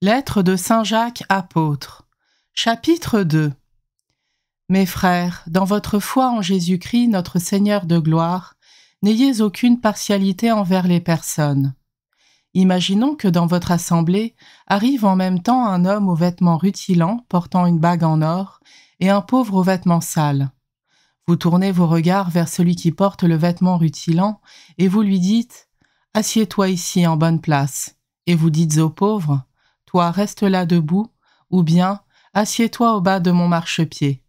Lettre de Saint Jacques apôtre. Chapitre 2. Mes frères, dans votre foi en Jésus-Christ, notre Seigneur de gloire, n'ayez aucune partialité envers les personnes. Imaginons que dans votre assemblée arrive en même temps un homme aux vêtements rutilants, portant une bague en or, et un pauvre aux vêtements sales. Vous tournez vos regards vers celui qui porte le vêtement rutilant, et vous lui dites « Assieds-toi ici en bonne place », et vous dites au pauvre « Toi, reste là debout », ou bien « Assieds-toi au bas de mon marchepied ».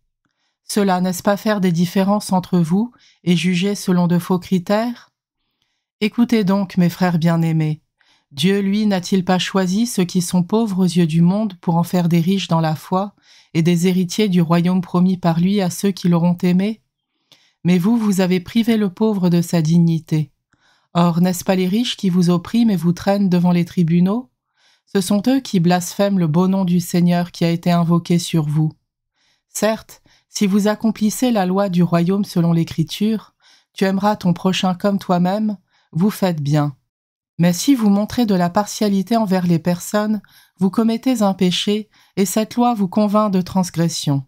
Cela n'est-ce pas faire des différences entre vous et juger selon de faux critères? Écoutez donc, mes frères bien-aimés, Dieu, lui, n'a-t-il pas choisi ceux qui sont pauvres aux yeux du monde pour en faire des riches dans la foi et des héritiers du royaume promis par lui à ceux qui l'auront aimé? Mais vous, vous avez privé le pauvre de sa dignité. Or, n'est-ce pas les riches qui vous oppriment et vous traînent devant les tribunaux? Ce sont eux qui blasphèment le beau nom du Seigneur qui a été invoqué sur vous. Certes, si vous accomplissez la loi du royaume selon l'Écriture, tu aimeras ton prochain comme toi-même, vous faites bien. Mais si vous montrez de la partialité envers les personnes, vous commettez un péché et cette loi vous convainc de transgression.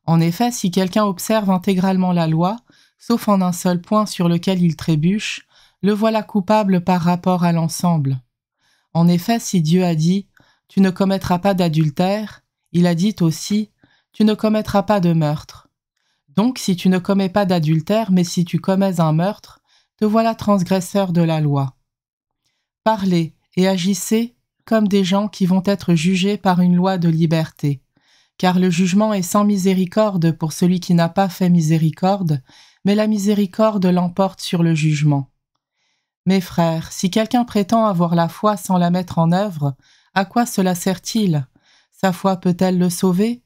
En effet, si quelqu'un observe intégralement la loi, sauf en un seul point sur lequel il trébuche, le voilà coupable par rapport à l'ensemble. En effet, si Dieu a dit « Tu ne commettras pas d'adultère », il a dit aussi « Tu ne commettras pas de meurtre ». Donc, si tu ne commets pas d'adultère, mais si tu commets un meurtre, te voilà transgresseur de la loi. Parlez et agissez comme des gens qui vont être jugés par une loi de liberté, car le jugement est sans miséricorde pour celui qui n'a pas fait miséricorde, mais la miséricorde l'emporte sur le jugement. Mes frères, si quelqu'un prétend avoir la foi sans la mettre en œuvre, à quoi cela sert-il? Sa foi peut-elle le sauver?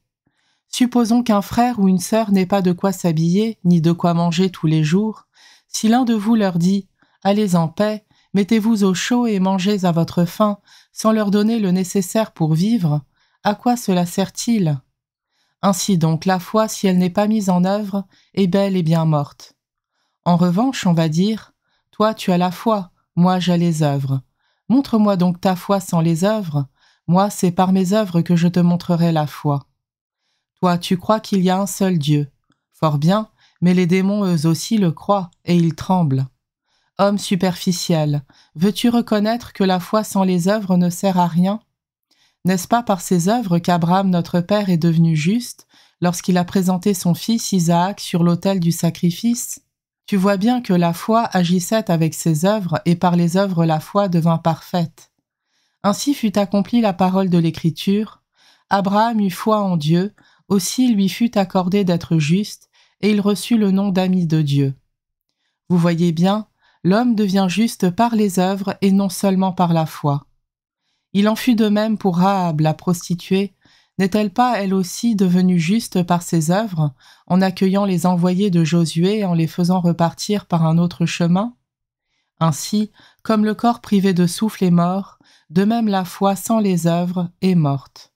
Supposons qu'un frère ou une sœur n'ait pas de quoi s'habiller, ni de quoi manger tous les jours. Si l'un de vous leur dit « Allez en paix, mettez-vous au chaud et mangez à votre faim, sans leur donner le nécessaire pour vivre, à quoi cela sert-il? Ainsi donc, la foi, si elle n'est pas mise en œuvre, est belle et bien morte. En revanche, on va dire « Toi, tu as la foi, moi j'ai les œuvres. Montre-moi donc ta foi sans les œuvres, moi c'est par mes œuvres que je te montrerai la foi. » Toi, tu crois qu'il y a un seul Dieu. Fort bien, mais les démons eux aussi le croient, et ils tremblent. Homme superficiel, veux-tu reconnaître que la foi sans les œuvres ne sert à rien? N'est-ce pas par ses œuvres qu'Abraham notre père est devenu juste, lorsqu'il a présenté son fils Isaac sur l'autel du sacrifice? Tu vois bien que la foi agissait avec ses œuvres, et par les œuvres la foi devint parfaite. Ainsi fut accomplie la parole de l'Écriture. Abraham eut foi en Dieu, aussi lui fut accordé d'être juste, et il reçut le nom d'ami de Dieu. Vous voyez bien, l'homme devient juste par les œuvres et non seulement par la foi. Il en fut de même pour Rahab, la prostituée. N'est-elle pas elle aussi devenue juste par ses œuvres, en accueillant les envoyés de Josué et en les faisant repartir par un autre chemin? Ainsi, comme le corps privé de souffle est mort, de même la foi sans les œuvres est morte.